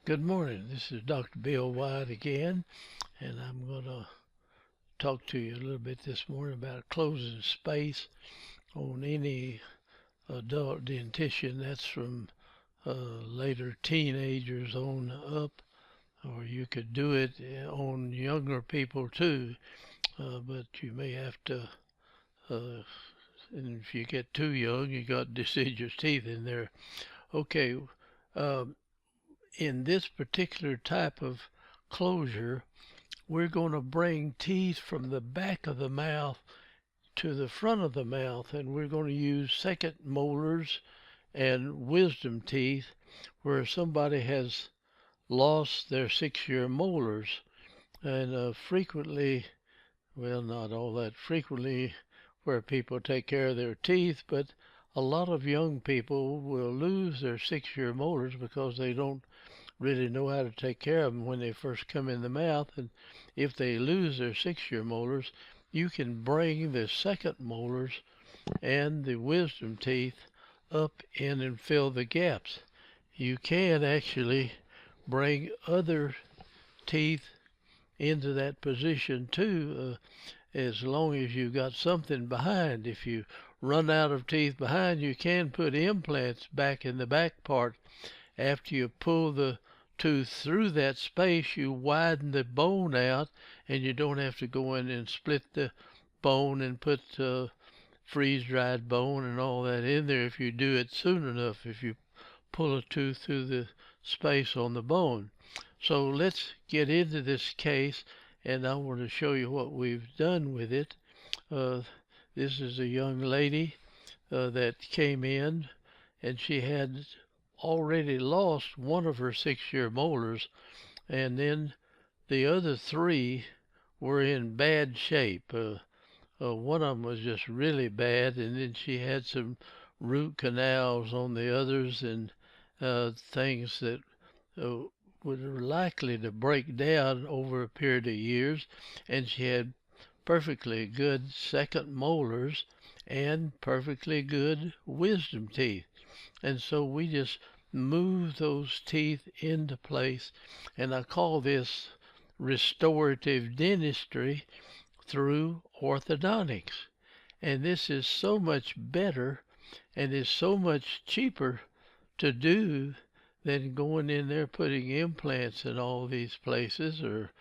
Good morning. This is Dr. Bill White again, and I'm going to talk to you a little bit this morning about closing space on any adult dentition. That's from later teenagers on up, or you could do it on younger people too, but you may have to, and if you get too young, you got deciduous teeth in there. Okay, um, in this particular type of closure, we're going to bring teeth from the back of the mouth to the front of the mouth, and we're going to use second molars and wisdom teeth where somebody has lost their 6-year molars. And frequently, well, not all that frequently, where people take care of their teeth, but a lot of young people will lose their 6-year molars because they don't really know how to take care of them when they first come in the mouth. And if they lose their 6-year molars, you can bring the second molars and the wisdom teeth up in and fill the gaps. You can actually bring other teeth into that position too, as long as you've got something behind. If you run out of teeth behind, you can put implants back in the back part. After you pull the tooth through that space, you widen the bone out, and you don't have to go in and split the bone and put freeze-dried bone and all that in there if you do it soon enough, if you pull a tooth through the space on the bone. So let's get into this case, and I want to show you what we've done with it. This is a young lady that came in, and she had already lost one of her 6-year molars, and then the other 3 were in bad shape. One of them was just really bad, and then she had some root canals on the others, and things that were likely to break down over a period of years. And she had perfectly good second molars and perfectly good wisdom teeth. And so we just move those teeth into place, and I call this restorative dentistry through orthodontics. And this is so much better and is so much cheaper to do than going in there putting implants in all these places, or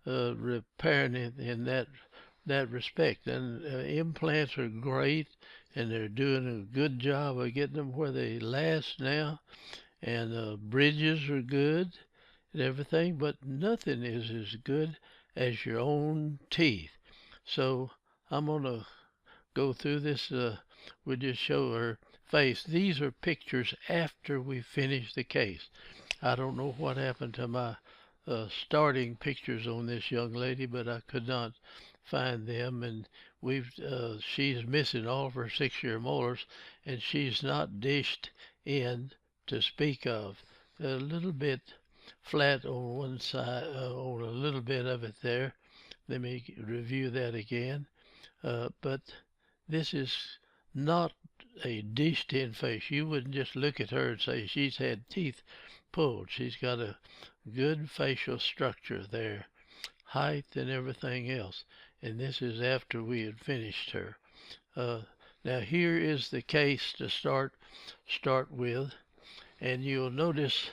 repairing it in that respect. And implants are great, and they're doing a good job of getting them where they last now. And bridges are good and everything, but nothing is as good as your own teeth. So I'm going to go through this. We'll just show her face. These are pictures after we finish the case. I don't know what happened to my starting pictures on this young lady, but I could not find them. And she's missing all of her 6-year molars, and she's not dished in to speak of. A little bit flat on one side, on a little bit of it there. Let me review that again. But this is not a dished in face. You wouldn't just look at her and say she's had teeth pulled. She's got a good facial structure there, height and everything else. And this is after we had finished her. Now here is the case to start with. And you'll notice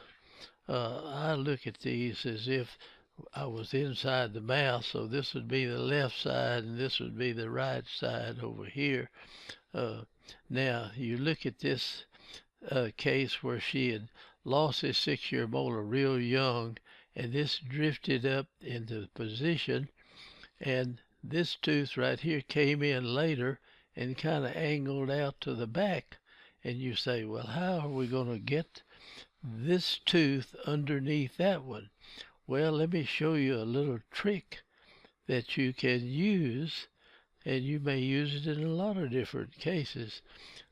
I look at these as if I was inside the mouth, so this would be the left side and this would be the right side over here. Now you look at this case where she had lost his 6-year molar real young, and this drifted up into position, and this tooth right here came in later and kind of angled out to the back. And you say, well, how are we going to get this tooth underneath that one? Well, let me show you a little trick that you can use, and you may use it in a lot of different cases.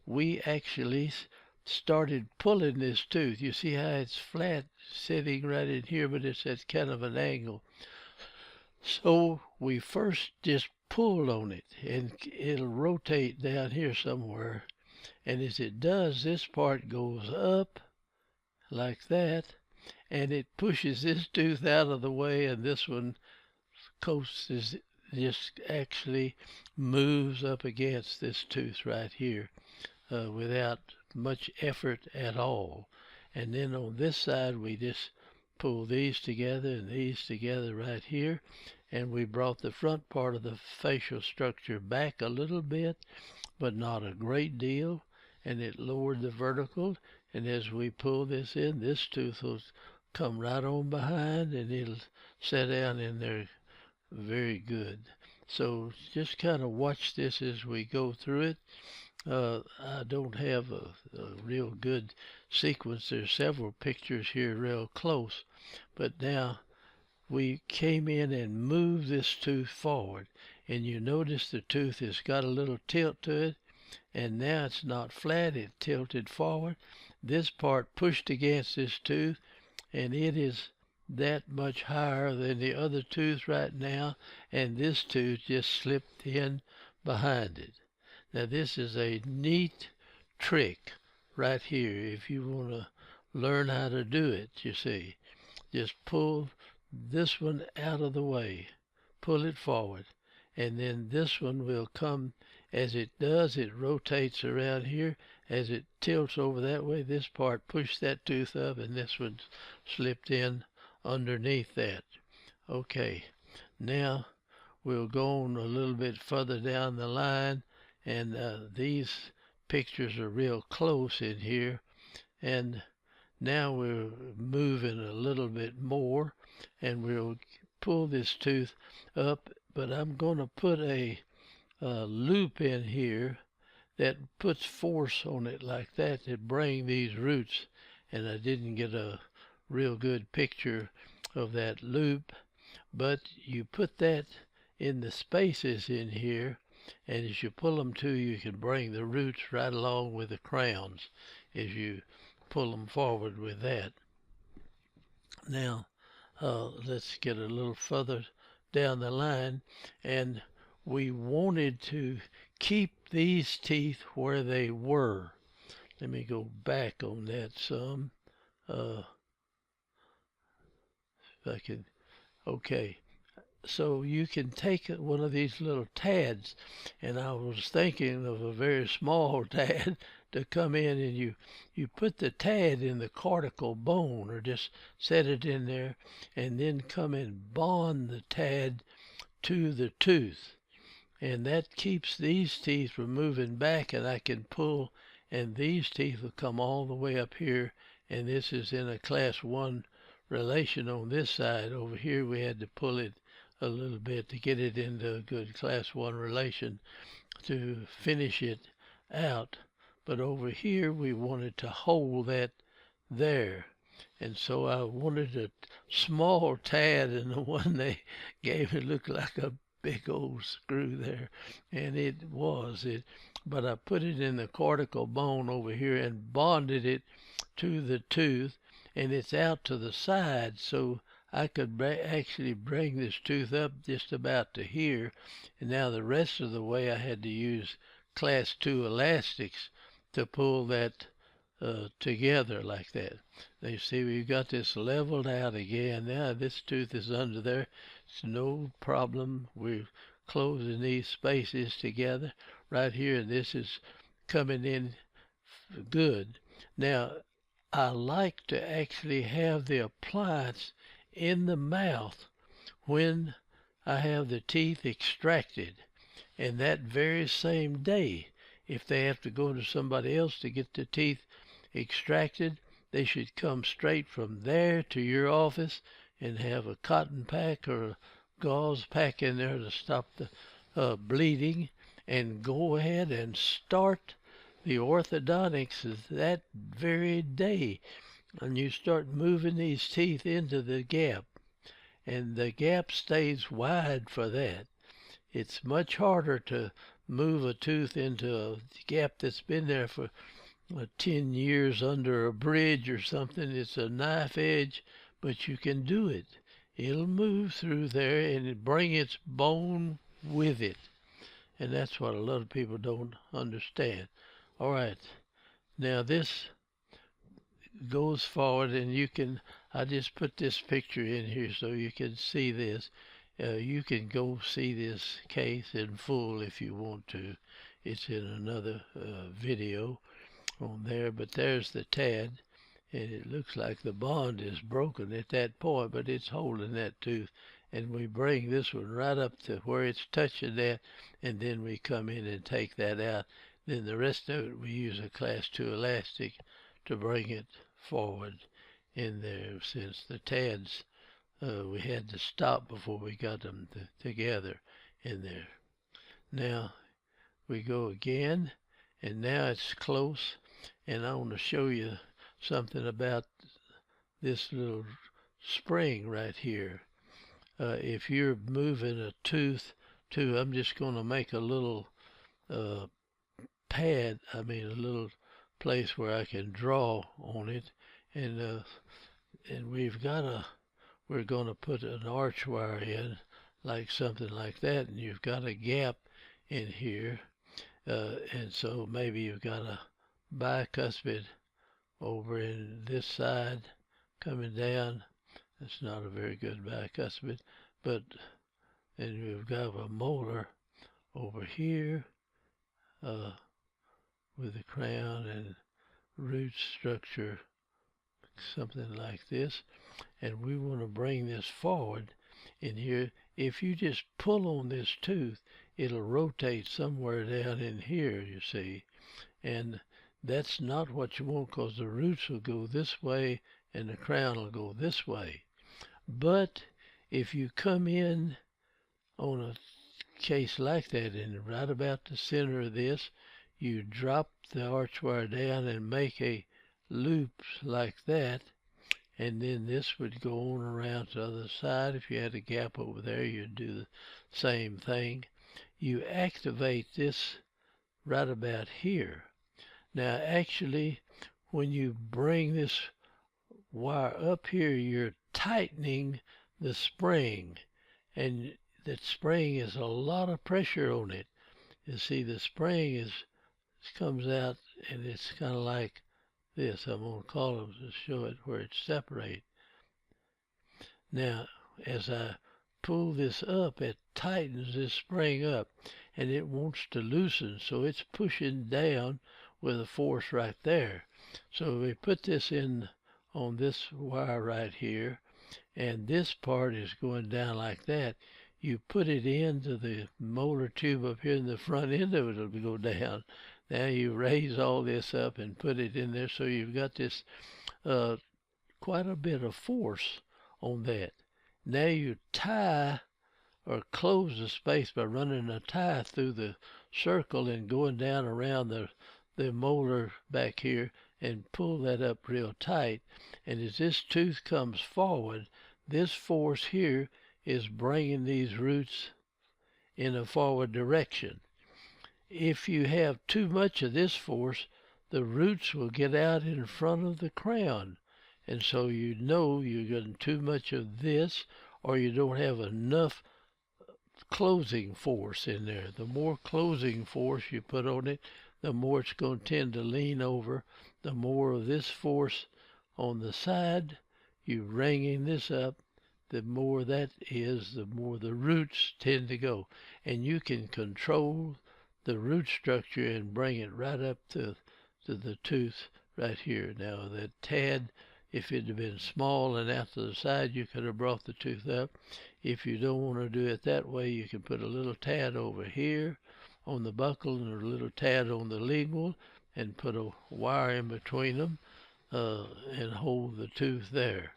We actually started pulling this tooth. You see how it's flat sitting right in here, but it's at kind of an angle. So we first just pulled on it, and it'll rotate down here somewhere. And as it does, this part goes up like that, and it pushes this tooth out of the way, and this one is just actually moves up against this tooth right here without much effort at all. And then on this side we just pull these together and these together right here, and we brought the front part of the facial structure back a little bit, but not a great deal, and it lowered the vertical. And as we pull this in, this tooth will come right on behind, and it'll sit down in there very good. So just kind of watch this as we go through it. I don't have a real good sequence. There's several pictures here real close, but now we came in and moved this tooth forward, and you notice the tooth has got a little tilt to it, and now it's not flat, it tilted forward. This part pushed against this tooth, and it is that much higher than the other tooth right now, and this tooth just slipped in behind it. Now this is a neat trick right here if you want to learn how to do it. You see, just pull this one out of the way, pull it forward, and then this one will come. As it does, it rotates around here. As it tilts over that way, this part pushed that tooth up, and this one slipped in underneath that. Okay, now we'll go on a little bit further down the line, and these pictures are real close in here, and now we're moving a little bit more, and we'll pull this tooth up, but I'm going to put a loop in here that puts force on it like that to bring these roots, and I didn't get a real good picture of that loop, but you put that in the spaces in here, and as you pull them to, you can bring the roots right along with the crowns as you pull them forward with that. Now let's get a little further down the line, and we wanted to keep these teeth where they were. Let me go back on that some. If I can, okay. So you can take one of these little tads, and I was thinking of a very small tad to come in, and you put the tad in the cortical bone, or just set it in there, and then come and bond the tad to the tooth, and that keeps these teeth from moving back, and I can pull, and these teeth will come all the way up here, and this is in a class 1 relation on this side. Over here we had to pull it a little bit to get it into a good class 1 relation to finish it out, but over here we wanted to hold that there, and so I wanted a small tad, and the one they gave me looked like a big old screw there, and it was it, but I put it in the cortical bone over here and bonded it to the tooth, and it's out to the side, so I could actually bring this tooth up just about to here, and now the rest of the way I had to use class 2 elastics to pull that together like that. Now you see we've got this leveled out again. Now this tooth is under there. It's no problem. We're closing these spaces together right here, and this is coming in good. Now I like to actually have the appliance in the mouth when I have the teeth extracted, and that very same day. If they have to go to somebody else to get the teeth extracted, they should come straight from there to your office and have a cotton pack or a gauze pack in there to stop the bleeding, and go ahead and start the orthodontics that very day. And you start moving these teeth into the gap, and the gap stays wide for that. It's much harder to move a tooth into a gap that's been there for 10 years under a bridge or something. It's a knife edge, but you can do it. It'll move through there and it bring its bone with it, and that's what a lot of people don't understand. All right, now this goes forward, and you can, I just put this picture in here so you can see this. You can go see this case in full if you want to. It's in another video on there, but there's the TAD, and it looks like the bond is broken at that point, but it's holding that tooth. And we bring this one right up to where it's touching that, and then we come in and take that out. Then the rest of it, we use a class 2 elastic to bring it forward in there, since the TADs, we had to stop before we got them together in there. Now we go again, and now it's close, and I want to show you something about this little spring right here. If you're moving a tooth to, I'm just going to make a little pad, a little place where I can draw on it, and we're going to put an arch wire in, like something like that, and you've got a gap in here, and so maybe you've got a bicuspid over in this side coming down. That's not a very good bicuspid, but and we've got a molar over here with the crown and root structure, something like this. And we want to bring this forward in here. If you just pull on this tooth, it'll rotate somewhere down in here, you see. And that's not what you want, because the roots will go this way and the crown will go this way. But if you come in on a case like that, and right about the center of this, you drop the arch wire down and make a loop like that, and then this would go on around to the other side. If you had a gap over there, you'd do the same thing. You activate this right about here. Now actually, when you bring this wire up here, you're tightening the spring, and that spring is a lot of pressure on it. You see, the spring comes out, and it's kind of like this. I'm going to call them to show it where it's separate. Now, as I pull this up, it tightens this spring up, and it wants to loosen, so it's pushing down with a force right there. So we put this in on this wire right here, and this part is going down like that. You put it into the molar tube up here, and the front end of it will go down. Now you raise all this up and put it in there, so you've got this quite a bit of force on that. Now you tie or close the space by running a tie through the circle and going down around the molar back here, and pull that up real tight. And as this tooth comes forward, this force here is bringing these roots in a forward direction. If you have too much of this force, the roots will get out in front of the crown, and so you know you're getting too much of this, or you don't have enough closing force in there. The more closing force you put on it, the more it's going to tend to lean over. The more of this force on the side, you ringing this up, the more that is, the more the roots tend to go. And you can control the root structure and bring it right up to the tooth right here. Now that TAD, if it had been small and out to the side, you could have brought the tooth up. If you don't want to do it that way, you can put a little TAD over here on the buccal and a little TAD on the lingual, and put a wire in between them and hold the tooth there.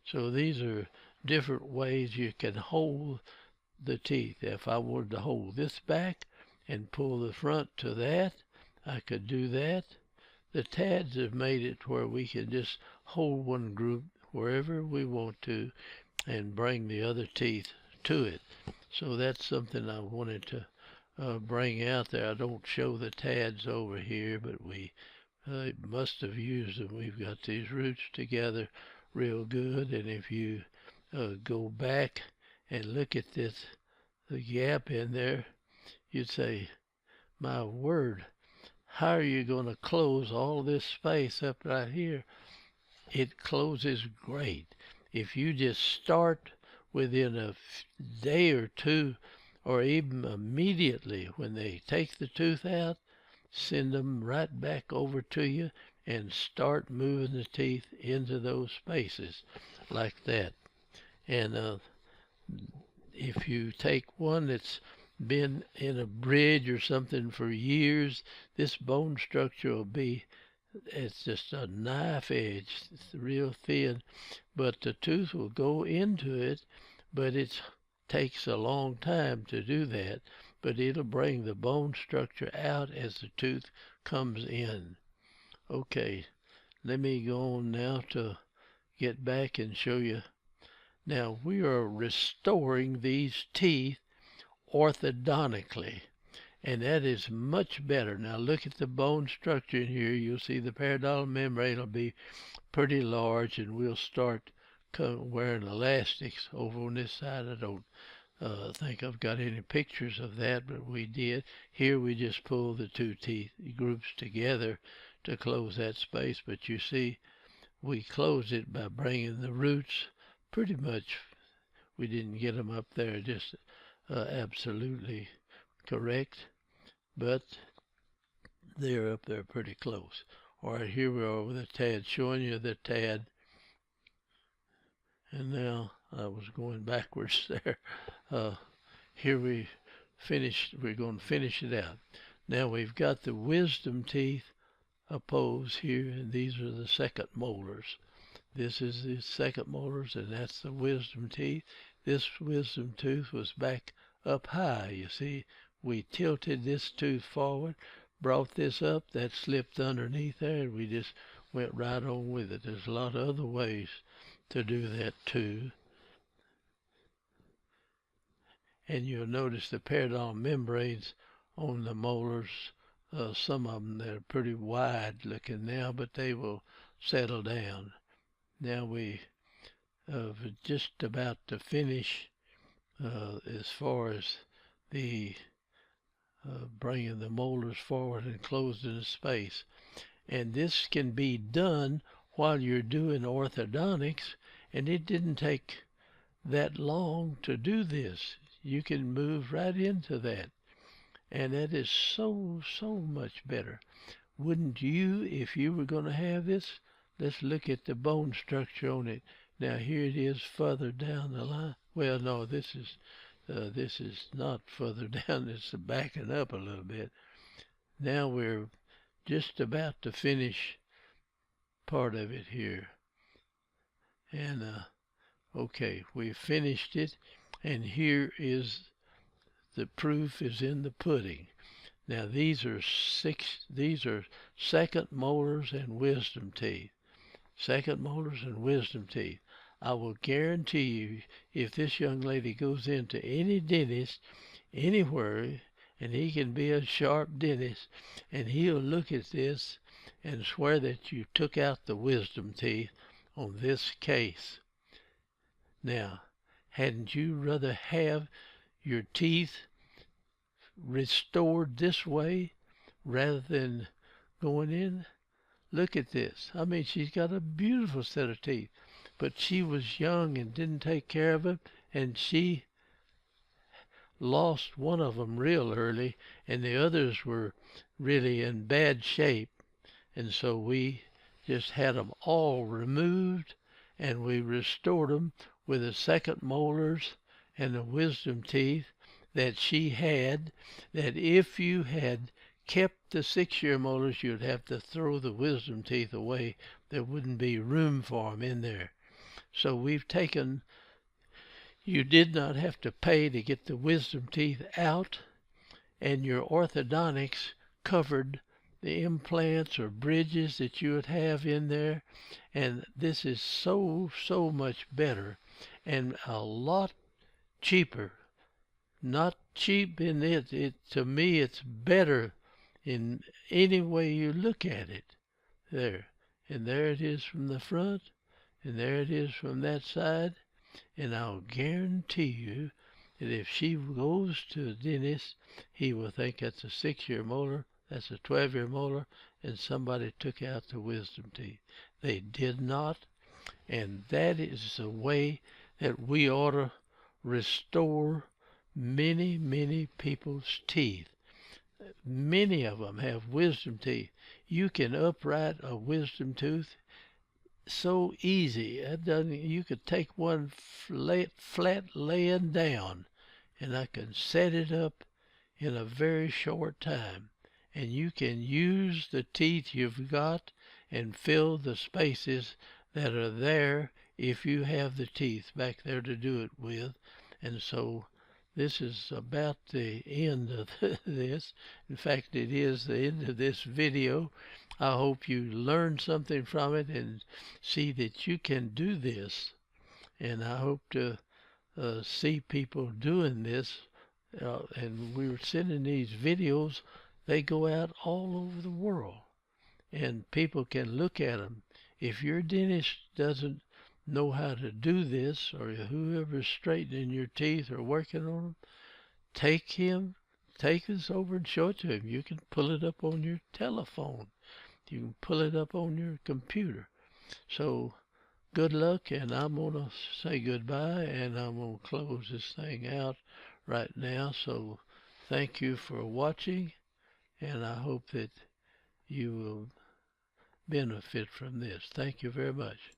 So these are different ways you can hold the teeth. If I wanted to hold this back and pull the front to that, I could do that. The TADs have made it where we can just hold one group wherever we want to and bring the other teeth to it. So that's something I wanted to bring out there. I don't show the TADs over here, but we must have used them. We've got these roots together real good, and if you go back and look at this, the gap in there, you'd say, my word, how are you going to close all this space up right here it closes great. If you just start within a day or two, or even immediately when they take the tooth out, send them right back over to you and start moving the teeth into those spaces like that. And if you take one that's been in a bridge or something for years, this bone structure will be, it's just a knife edge. It's real thin, but the tooth will go into it, but it takes a long time to do that. But it'll bring the bone structure out as the tooth comes in. Okay, let me go on now to get back and show you. Now we are restoring these teeth orthodontically, and that is much better. Now look at the bone structure in here. You'll see the periodontal membrane will be pretty large, and we'll start wearing elastics over on this side. I don't think I've got any pictures of that, but we did. Here we just pull the two teeth groups together to close that space, but you see we closed it by bringing the roots pretty much. We didn't get them up there just absolutely correct, but they're up there pretty close. All right, here we are with the tad, showing you the tad. And now I was going backwards there. Here we finished. We're going to finish it out. Now we've got the wisdom teeth opposed here, and these are the second molars. This is the second molars, and that's the wisdom teeth. This wisdom tooth was back up high. You see, we tilted this tooth forward, brought this up, that slipped underneath there, and we just went right on with it. There's a lot of other ways to do that too. And you'll notice the periodontal membranes on the molars. Some of them, they're pretty wide looking now, but they will settle down. Now we just about to finish as far as the bringing the molars forward and closing the space. And this can be done while you're doing orthodontics, and it didn't take that long to do this. You can move right into that, and that is so much better. Wouldn't you, if you were going to have this? Let's look at the bone structure on it. Now here it is further down the line. Well, no, this is not further down. It's backing up a little bit. Now we're just about to finish part of it here. And okay, we finished it, and here is the proof is in the pudding. Now these are second molars and wisdom teeth. Second molars and wisdom teeth. I will guarantee you, if this young lady goes into any dentist anywhere, and he can be a sharp dentist, and he'll look at this and swear that you took out the wisdom teeth on this case. Now, hadn't you rather have your teeth restored this way rather than going in? Look at this. I mean, she's got a beautiful set of teeth, but she was young and didn't take care of them, and she lost one of them real early, and the others were really in bad shape. And so we just had them all removed, and we restored them with the second molars and the wisdom teeth that she had, that if you had kept the 6-year molars, you'd have to throw the wisdom teeth away. There wouldn't be room for them in there. So we've taken, you did not have to pay to get the wisdom teeth out, and your orthodontics covered the implants or bridges that you would have in there. And this is so much better and a lot cheaper. Not cheap in it. To me, it's better in any way you look at it. There. And there it is from the front, and there it is from that side. And I'll guarantee you that if she goes to a dentist, he will think that's a 6-year molar, that's a 12-year molar, and somebody took out the wisdom teeth. They did not. And that is the way that we ought to restore many, many people's teeth. Many of them have wisdom teeth. You can upright a wisdom tooth so easy. You could take one flat laying down, and I can set it up in a very short time. And you can use the teeth you've got and fill the spaces that are there if you have the teeth back there to do it with. And so this is about the end of this. In fact, it is the end of this video. I hope you learned something from it and see that you can do this. And I hope to see people doing this. And we're sending these videos. They go out all over the world. And people can look at them. If your dentist doesn't know how to do this, or whoever's straightening your teeth or working on them, take this over and show it to him. You can pull it up on your telephone. You can pull it up on your computer. So good luck, and I'm going to say goodbye, and I'm going to close this thing out right now. So thank you for watching, and I hope that you will benefit from this. Thank you very much.